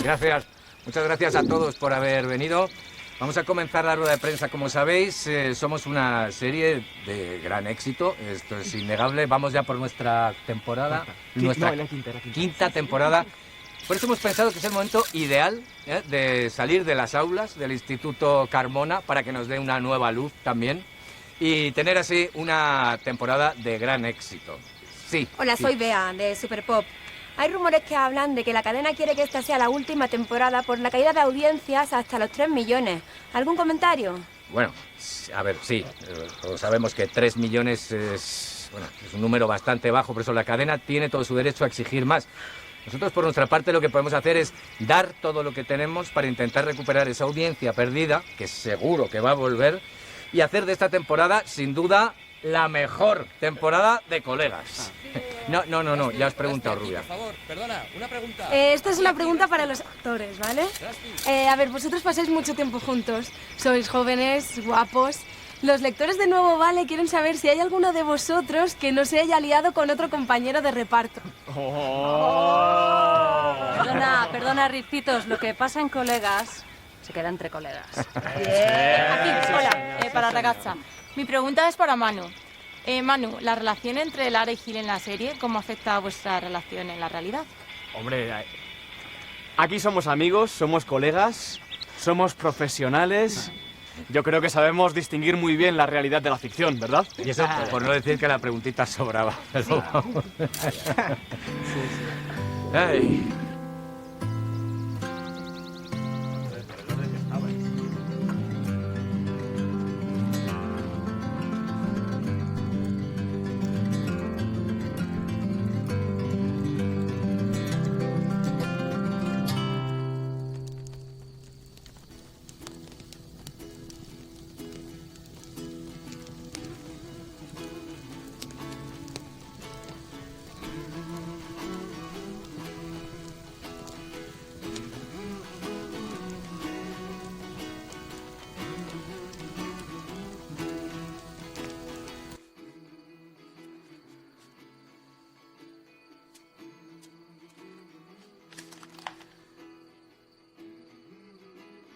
Gracias, muchas gracias a todos por haber venido. Vamos a comenzar la rueda de prensa. Como sabéis, somos una serie de gran éxito, esto es innegable. Vamos ya por nuestra temporada, quinta temporada. Por eso hemos pensado que es el momento ideal de salir de las aulas del Instituto Carmona para que nos dé una nueva luz también y tener así una temporada de gran éxito. Sí. Hola, soy Bea, de Superpop. Hay rumores que hablan de que la cadena quiere que esta sea la última temporada por la caída de audiencias hasta los 3 millones. ¿Algún comentario? Bueno, a ver, sí, todos sabemos que 3 millones es un número bastante bajo, por eso la cadena tiene todo su derecho a exigir más. Nosotros, por nuestra parte, lo que podemos hacer es dar todo lo que tenemos para intentar recuperar esa audiencia perdida, que seguro que va a volver, y hacer de esta temporada, sin duda, la mejor temporada de Colegas. No, ya has preguntado, Rubia. Por favor, perdona, una pregunta. Esta es una pregunta para los actores, ¿vale? A ver, vosotros pasáis mucho tiempo juntos, sois jóvenes, guapos. Los lectores de Nuevo Vale quieren saber si hay alguno de vosotros que no se haya liado con otro compañero de reparto. Perdona, Rizpitos, lo que pasa en Colegas se queda entre colegas. Aquí, hola, para Ragazza. Mi pregunta es para Manu. Manu, ¿la relación entre Lara y Gil en la serie, cómo afecta a vuestra relación en la realidad? Hombre, aquí somos amigos, somos colegas, somos profesionales. Yo creo que sabemos distinguir muy bien la realidad de la ficción, ¿verdad? Y eso por no decir que la preguntita sobraba. Pero vamos. Ay.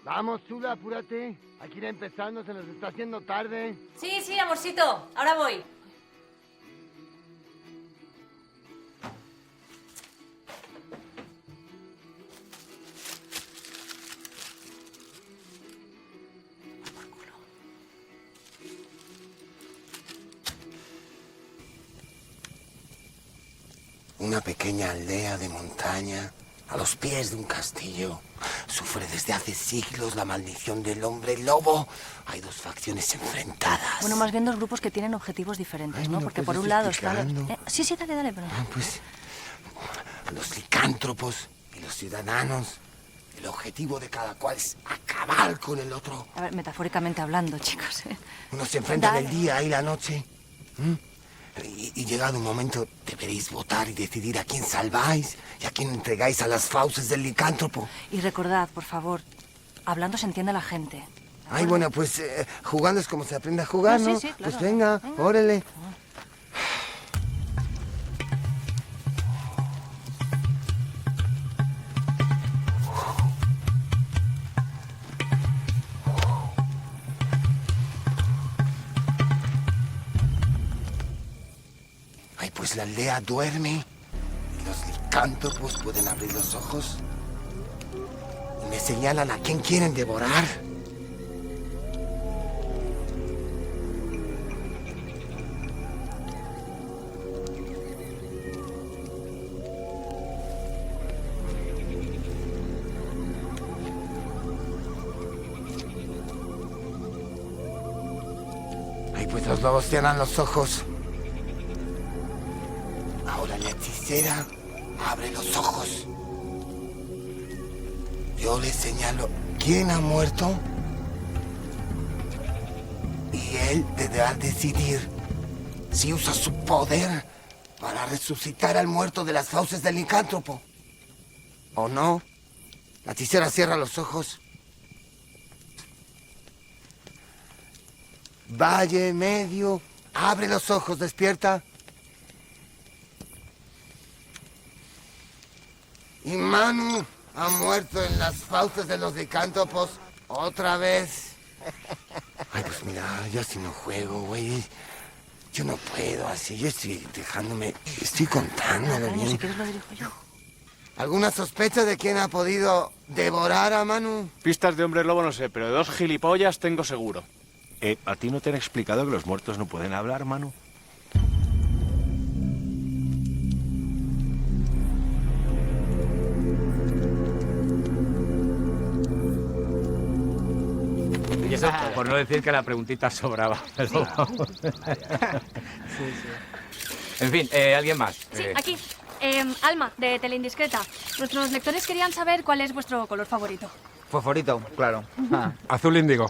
Vamos, chula, apúrate. Hay que ir empezando, se nos está haciendo tarde. Sí, amorcito, ahora voy. Una pequeña aldea de montaña, a los pies de un castillo. Sufre desde hace siglos la maldición del hombre lobo. Hay dos facciones enfrentadas. Bueno, más bien dos grupos que tienen objetivos diferentes, ¿no? Porque por un lado están... Sí, dale, pero... Pues los licántropos y los ciudadanos. El objetivo de cada cual es acabar con el otro. A ver, metafóricamente hablando, chicos. Uno se enfrenta el día y la noche. Y llegado un momento deberéis votar y decidir a quién salváis y a quién entregáis a las fauces del licántropo. Y recordad, por favor, hablando se entiende la gente. Ay, bueno, pues jugando es como se aprende a jugar, ¿no? Sí, claro. Pues venga, órale. Pues la aldea duerme y los licántropos pueden abrir los ojos y me señalan a quién quieren devorar. Ay, pues los lobos cierran los ojos. Ahora la hechicera abre los ojos. Yo le señalo quién ha muerto y él deberá decidir si usa su poder para resucitar al muerto de las fauces del licántropo o no. La hechicera cierra los ojos. Valle medio, abre los ojos, despierta. Y Manu ha muerto en las fauces de los licántropos otra vez. Ay, pues mira, yo así no juego, güey. Yo no puedo así, yo estoy dejándome... Estoy contándolo bien. Si quieres lo dirijo yo. ¿Alguna sospecha de quién ha podido devorar a Manu? Pistas de hombre lobo no sé, pero de 2 gilipollas tengo seguro. ¿A ti no te han explicado que los muertos no pueden hablar, Manu? Y eso por no decir que la preguntita sobraba. Pero vamos. En fin, ¿alguien más? Sí, aquí. Alma, de Teleindiscreta. Nuestros lectores querían saber cuál es vuestro color favorito. Fosforito, claro. Azul índigo.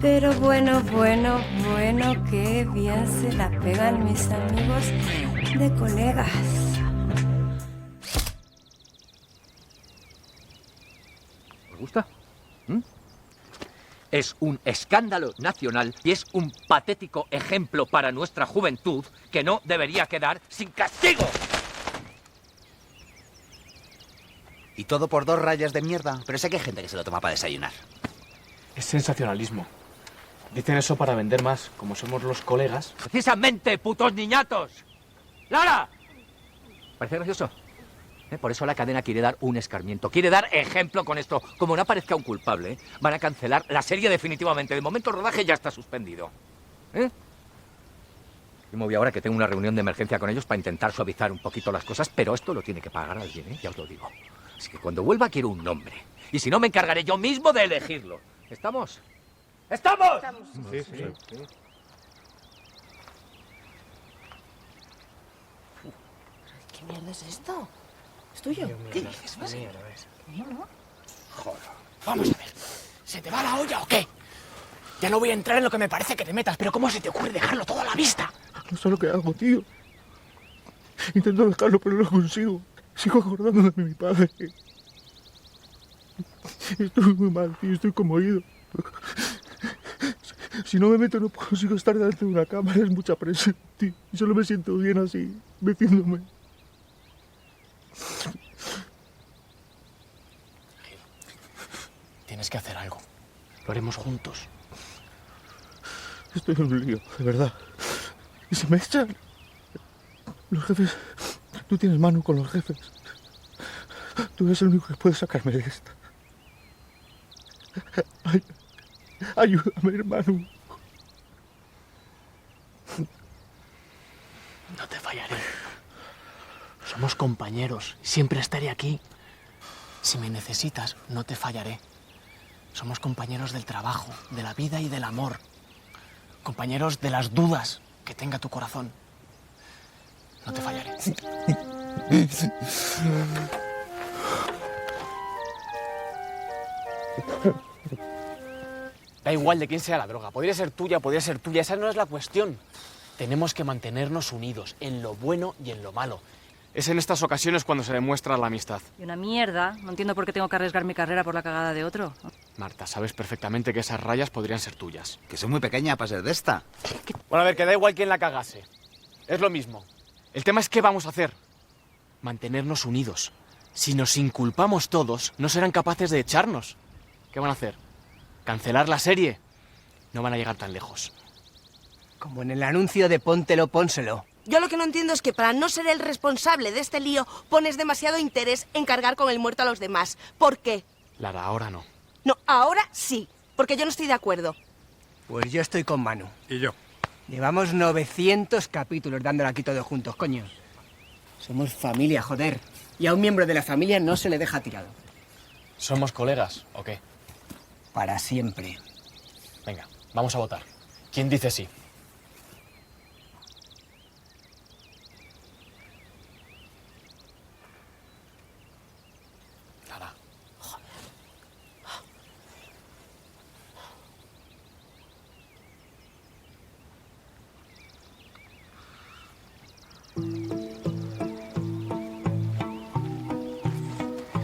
Pero bueno, qué bien se la pegan mis amigos de colegas. ¿Os gusta? Es un escándalo nacional y es un patético ejemplo para nuestra juventud que no debería quedar sin castigo. Y todo por 2 rayas de mierda. Pero sé que hay gente que se lo toma para desayunar. Es sensacionalismo. Dicen eso para vender más, como somos los colegas. Precisamente, putos niñatos. ¡Lara! ¿Parece gracioso? Por eso la cadena quiere dar un escarmiento. Quiere dar ejemplo con esto. Como no aparezca un culpable, van a cancelar la serie definitivamente. De momento el rodaje ya está suspendido. Yo me voy ahora que tengo una reunión de emergencia con ellos para intentar suavizar un poquito las cosas, pero esto lo tiene que pagar alguien, ya os lo digo. Así que cuando vuelva quiero un nombre. Y si no, me encargaré yo mismo de elegirlo. ¿Estamos? ¡Estamos! Sí. ¿Qué mierda es esto? ¿Es tuyo? ¿Qué dices? Joder. Vamos a ver. ¿Se te va la olla o qué? Ya no voy a entrar en lo que me parece que te metas, pero ¿cómo se te ocurre dejarlo todo a la vista? No sé lo que hago, tío. Intento dejarlo, pero no lo consigo. Sigo acordándome de mi padre. Estoy muy mal, tío. Estoy conmovido. Si no me meto, no consigo estar delante de una cámara. Es mucha presión, tío. Y solo me siento bien así, metiéndome. Tienes que hacer algo. Lo haremos juntos. Estoy en un lío, de verdad. Y se me echan. Los jefes... Tú tienes mano con los jefes. Tú eres el único que puede sacarme de esta. Ayúdame, hermano. No te fallaré. Somos compañeros. Siempre estaré aquí. Si me necesitas, no te fallaré. Somos compañeros del trabajo, de la vida y del amor. Compañeros de las dudas que tenga tu corazón. No te fallaré. Da igual de quién sea la droga. Podría ser tuya, podría ser tuya. Esa no es la cuestión. Tenemos que mantenernos unidos en lo bueno y en lo malo. Es en estas ocasiones cuando se demuestra la amistad. Y una mierda. No entiendo por qué tengo que arriesgar mi carrera por la cagada de otro. Marta, sabes perfectamente que esas rayas podrían ser tuyas. Que soy muy pequeña para ser de esta. Bueno, a ver, que da igual quién la cagase. Es lo mismo. El tema es qué vamos a hacer. Mantenernos unidos. Si nos inculpamos todos, no serán capaces de echarnos. ¿Qué van a hacer? ¿Cancelar la serie? No van a llegar tan lejos. Como en el anuncio de Póntelo, pónselo. Yo lo que no entiendo es que para no ser el responsable de este lío pones demasiado interés en cargar con el muerto a los demás. ¿Por qué? Lara, ahora no. No, ahora sí, porque yo no estoy de acuerdo. Pues yo estoy con Manu. Y yo. Llevamos 900 capítulos dándole aquí todos juntos, coño. Somos familia, joder. Y a un miembro de la familia no se le deja tirado. ¿Somos colegas o qué? Para siempre. Venga, vamos a votar. ¿Quién dice sí? Lara.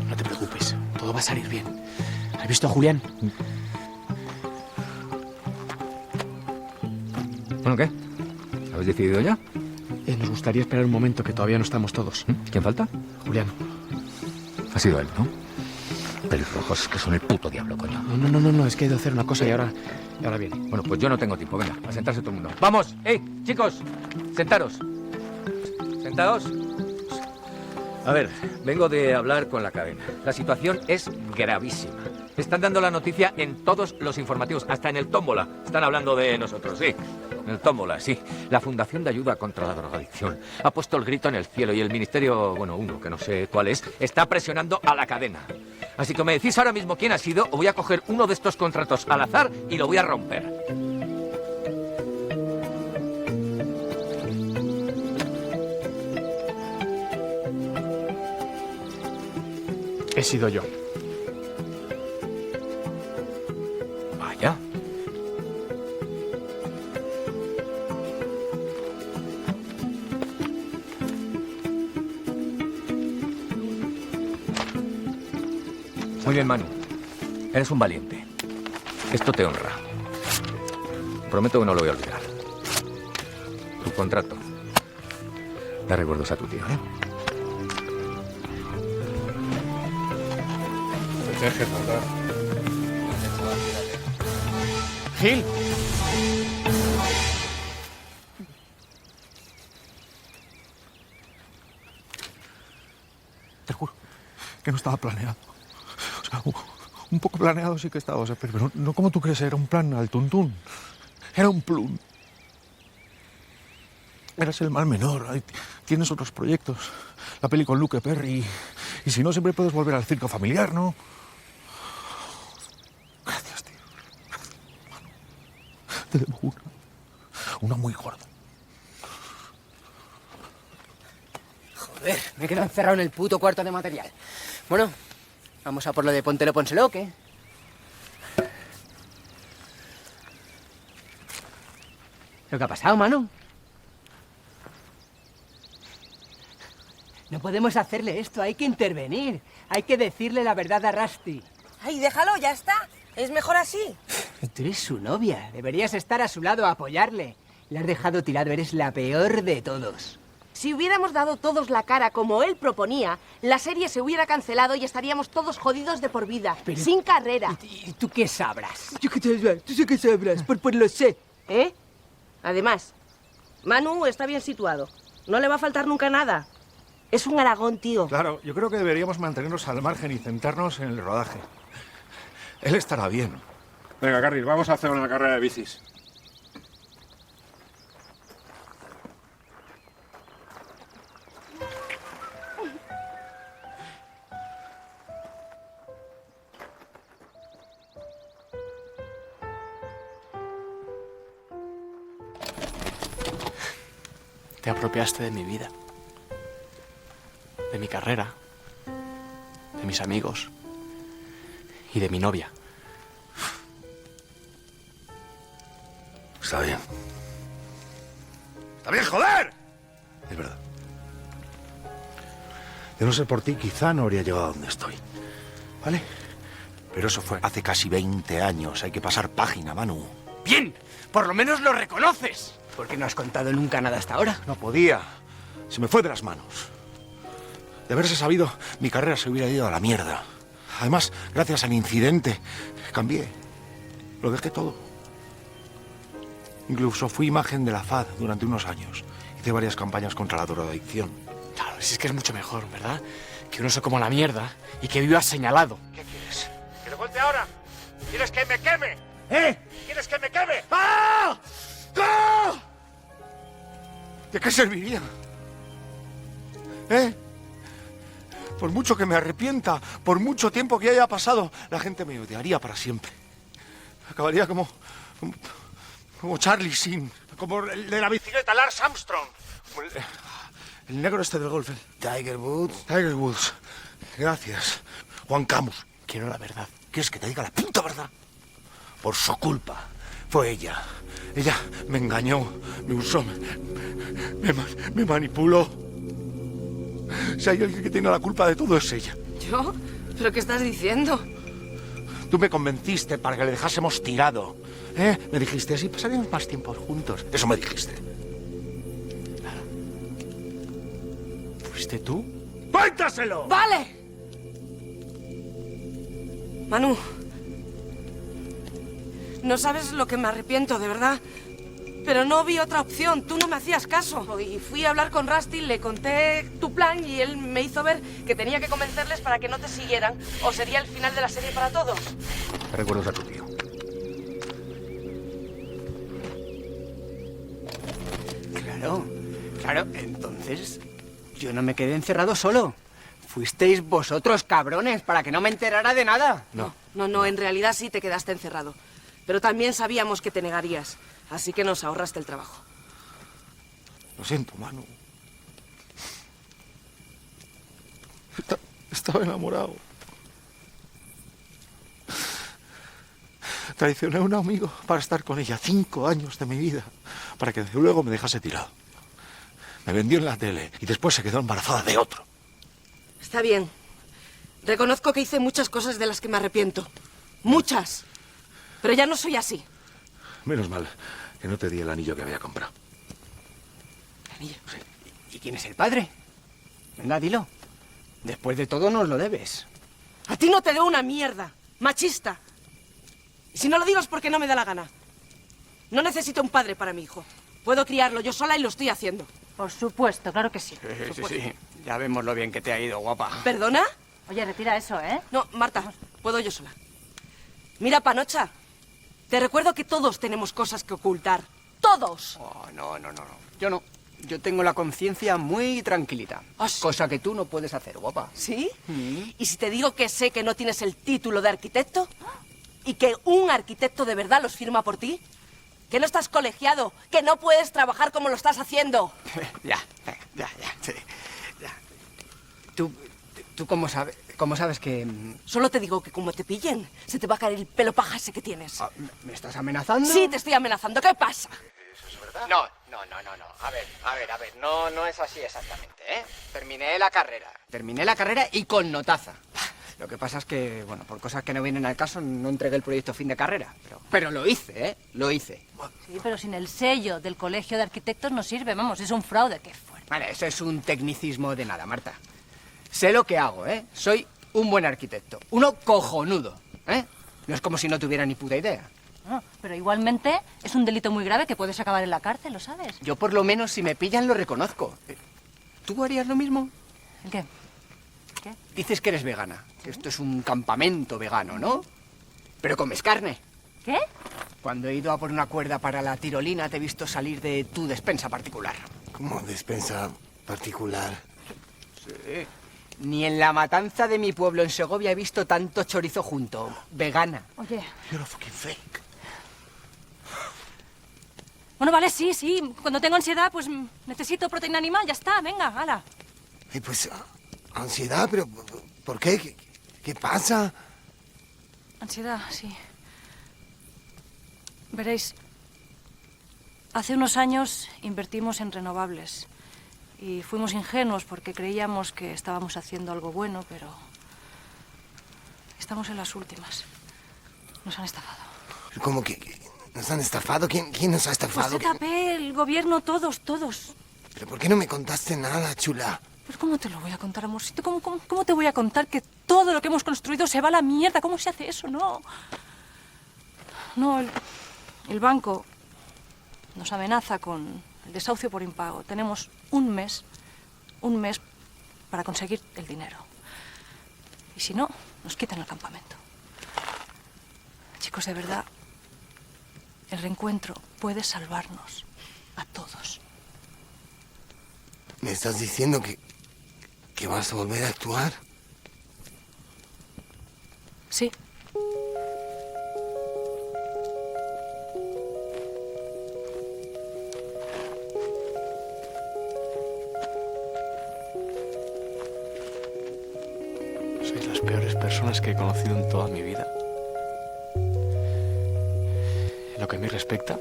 No te preocupes, todo va a salir bien. ¿Has visto a Julián? Bueno, ¿qué? ¿Habéis decidido ya? Nos gustaría esperar un momento, que todavía no estamos todos. ¿Quién falta? Julián. Ha sido él, ¿no? Pelirrojos, que son el puto diablo, coño. No, es que he ido a hacer una cosa y ahora viene. Bueno, pues yo no tengo tiempo. Venga, a sentarse todo el mundo. ¡Vamos! Chicos! ¡Sentaros! ¿Sentados? A ver, vengo de hablar con la cadena. La situación es gravísima. Están dando la noticia en todos los informativos, hasta en el Tómbola. Están hablando de nosotros, sí. En el Tómbola, sí. La Fundación de Ayuda contra la Drogadicción ha puesto el grito en el cielo y el ministerio, bueno, uno, que no sé cuál es, está presionando a la cadena. Así que me decís ahora mismo quién ha sido, o voy a coger uno de estos contratos al azar y lo voy a romper. He sido yo. Vaya. Muy bien, Manu. Eres un valiente. Esto te honra. Prometo que no lo voy a olvidar. Tu contrato. Da recuerdos a tu tío, ¿eh? ¡Gil! Te juro que no estaba planeado. O sea, un poco planeado sí que estaba, o sea, pero no como tú crees, era un plan al tuntún. Era un plum. Eras el mal menor, ahí tienes otros proyectos. La peli con Luke Perry. Y si no, siempre puedes volver al circo familiar, ¿no? Gracias, tío. Gracias. Te debo una muy gorda. Joder, me he quedado encerrado en el puto cuarto de material. Bueno, vamos a por lo de Póntelo, pónselo, ¿o qué? ¿Lo que ha pasado, Manu? No podemos hacerle esto, hay que intervenir. Hay que decirle la verdad a Rusty. Ay, déjalo, ya está. Es mejor así. Tú eres su novia, deberías estar a su lado a apoyarle. Le has dejado tirado, eres la peor de todos. Si hubiéramos dado todos la cara como él proponía, la serie se hubiera cancelado y estaríamos todos jodidos de por vida, Pero- sin carrera. ¿Y tú qué sabrás? Yo qué sabrás, tú sí que sabrás, por lo sé. ¿Eh? Además, Manu está bien situado. No le va a faltar nunca nada. Es un Aragón, tío. Claro, yo creo que deberíamos mantenernos al margen y centrarnos en el rodaje. Él estará bien. Venga, Carril, vamos a hacer una carrera de bicis. Te apropiaste de mi vida, de mi carrera, de mis amigos y de mi novia. Está bien. ¡Está bien, joder! Es verdad. De no ser por ti, quizá no habría llegado a donde estoy. ¿Vale? Pero eso fue hace casi 20 años. Hay que pasar página, Manu. Bien, por lo menos lo reconoces. ¿Por qué no has contado nunca nada hasta ahora? No podía. Se me fue de las manos. De haberse sabido, mi carrera se hubiera ido a la mierda. Además, gracias al incidente, cambié. Lo dejé todo. Incluso fui imagen de la FAD durante unos años. Hice varias campañas contra la drogadicción. Claro, si es que es mucho mejor, ¿verdad? Que uno se coma la mierda y que viva señalado. ¿Qué quieres? ¿Que lo cuente ahora? ¿Quieres que me queme? ¿Eh? ¿Quieres que me queme? ¡Ah! ¡Ah! ¿De qué serviría? ¿Eh? Por mucho que me arrepienta, por mucho tiempo que haya pasado, la gente me odiaría para siempre. Acabaría como Charlie Sheen, como el de la bicicleta, Lance Armstrong. Como el negro este del golf. Tiger Woods. Tiger Woods. Gracias. Juan Camus. Quiero la verdad. ¿Quieres que te diga la puta verdad? Por su culpa. Fue ella. Ella me engañó, me usó, me manipuló. Si hay alguien que tiene la culpa de todo es ella. ¿Yo? ¿Pero qué estás diciendo? Tú me convenciste para que le dejásemos tirado. Me dijiste, así pasaríamos más tiempo juntos. Eso me dijiste. ¿Fuiste tú? ¡Cuéntaselo! ¡Vale! Manu, no sabes lo que me arrepiento, de verdad. Pero no vi otra opción, tú no me hacías caso. Y fui a hablar con Rusty, le conté tu plan y él me hizo ver que tenía que convencerles para que no te siguieran o sería el final de la serie para todos. Recuerdos a tu tío. Claro, entonces yo no me quedé encerrado solo. Fuisteis vosotros, cabrones, para que no me enterara de nada. No, en realidad sí te quedaste encerrado. Pero también sabíamos que te negarías, así que nos ahorraste el trabajo. Lo siento, Manu. Estaba enamorado. Traicioné a un amigo para estar con ella 5 años de mi vida, para que luego me dejase tirado. Me vendió en la tele y después se quedó embarazada de otro. Está bien. Reconozco que hice muchas cosas de las que me arrepiento. Muchas. Pero ya no soy así. Menos mal que no te di el anillo que había comprado. ¿Anillo? Sí. ¿Y quién es el padre? Venga, dilo. Después de todo nos lo debes. A ti no te debo una mierda. Machista. Y si no lo digo es porque no me da la gana. No necesito un padre para mi hijo. Puedo criarlo yo sola y lo estoy haciendo. Por supuesto, claro que sí. Sí. Ya vemos lo bien que te ha ido, guapa. ¿Perdona? Oye, retira eso, ¿eh? No, Marta, puedo yo sola. Mira, Panocha, te recuerdo que todos tenemos cosas que ocultar. ¡Todos! Oh, no. Yo no. Yo tengo la conciencia muy tranquilita. Cosa que tú no puedes hacer, guapa. ¿Sí? ¿Y si te digo que sé que no tienes el título de arquitecto? ¿Y que un arquitecto de verdad los firma por ti? ¿Que no estás colegiado? ¿Que no puedes trabajar como lo estás haciendo? Ya. Sí, ya. ¿Tú cómo sabes que...? Solo te digo que como te pillen, se te va a caer el pelo paja ese que tienes. ¿Me estás amenazando? Sí, te estoy amenazando. ¿Qué pasa? ¿Eso es verdad? No. A ver. No es así exactamente, ¿eh? Terminé la carrera y con notaza. Lo que pasa es que, bueno, por cosas que no vienen al caso, no entregué el proyecto fin de carrera. Pero lo hice, ¿eh? Lo hice. Sí, pero sin el sello del Colegio de Arquitectos no sirve, vamos, es un fraude, qué fuerte. Vale, eso es un tecnicismo de nada, Marta. Sé lo que hago, ¿eh? Soy un buen arquitecto. Uno cojonudo, ¿eh? No es como si no tuviera ni puta idea. No, pero igualmente es un delito muy grave que puedes acabar en la cárcel, ¿lo sabes? Yo por lo menos si me pillan lo reconozco. ¿Tú harías lo mismo? ¿El qué? Dices que eres vegana, que esto es un campamento vegano, ¿no? Pero comes carne. ¿Qué? Cuando he ido a por una cuerda para la tirolina te he visto salir de tu despensa particular. ¿Cómo despensa particular? Sí. Ni en la matanza de mi pueblo en Segovia he visto tanto chorizo junto. Vegana. Oye. You're a fucking fake. Bueno, vale, sí. Cuando tengo ansiedad, pues necesito proteína animal, ya está, venga, hala. Pues, ansiedad, pero ¿por qué? ¿Qué pasa? Ansiedad, sí. Veréis, hace unos años invertimos en renovables Y fuimos ingenuos porque creíamos que estábamos haciendo algo bueno, pero estamos en las últimas. Nos han estafado. ¿Cómo que nos han estafado? ¿Quién nos ha estafado? Pues ZP, el gobierno, todos. ¿Pero por qué no me contaste nada, chula? Pues ¿cómo te lo voy a contar, amorcito? ¿Cómo te voy a contar que todo lo que hemos construido se va a la mierda? ¿Cómo se hace eso? No, el banco nos amenaza con el desahucio por impago. Tenemos un mes para conseguir el dinero. Y si no, nos quitan el campamento. Chicos, de verdad, el reencuentro puede salvarnos a todos. ¿Me estás diciendo que vas a volver a actuar? Sí. Sois las peores personas que he conocido en toda mi vida. En lo que a mí respecta,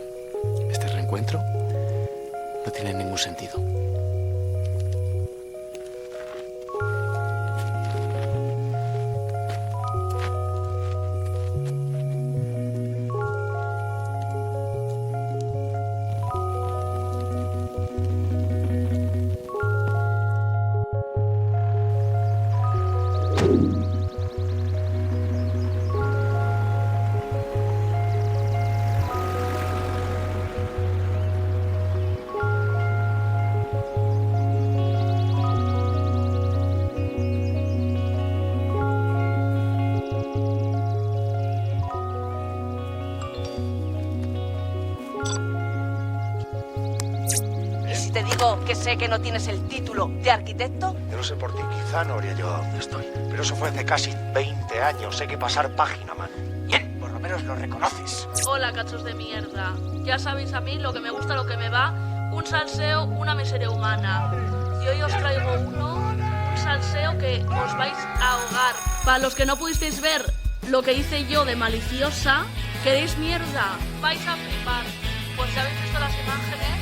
este reencuentro no tiene ningún sentido. Te digo que sé que no tienes el título de arquitecto. Yo no sé por ti, quizá no habría llegado a donde estoy. Pero eso fue hace casi 20 años. Hay que pasar página, Manu. Bien, por lo menos lo reconoces. Hola, cachos de mierda. Ya sabéis a mí lo que me gusta, lo que me va. Un salseo, una miseria humana. Y hoy os traigo un salseo que os vais a ahogar. Para los que no pudisteis ver lo que hice yo de maliciosa, ¿queréis mierda? Vais a flipar. Pues ya habéis visto las imágenes.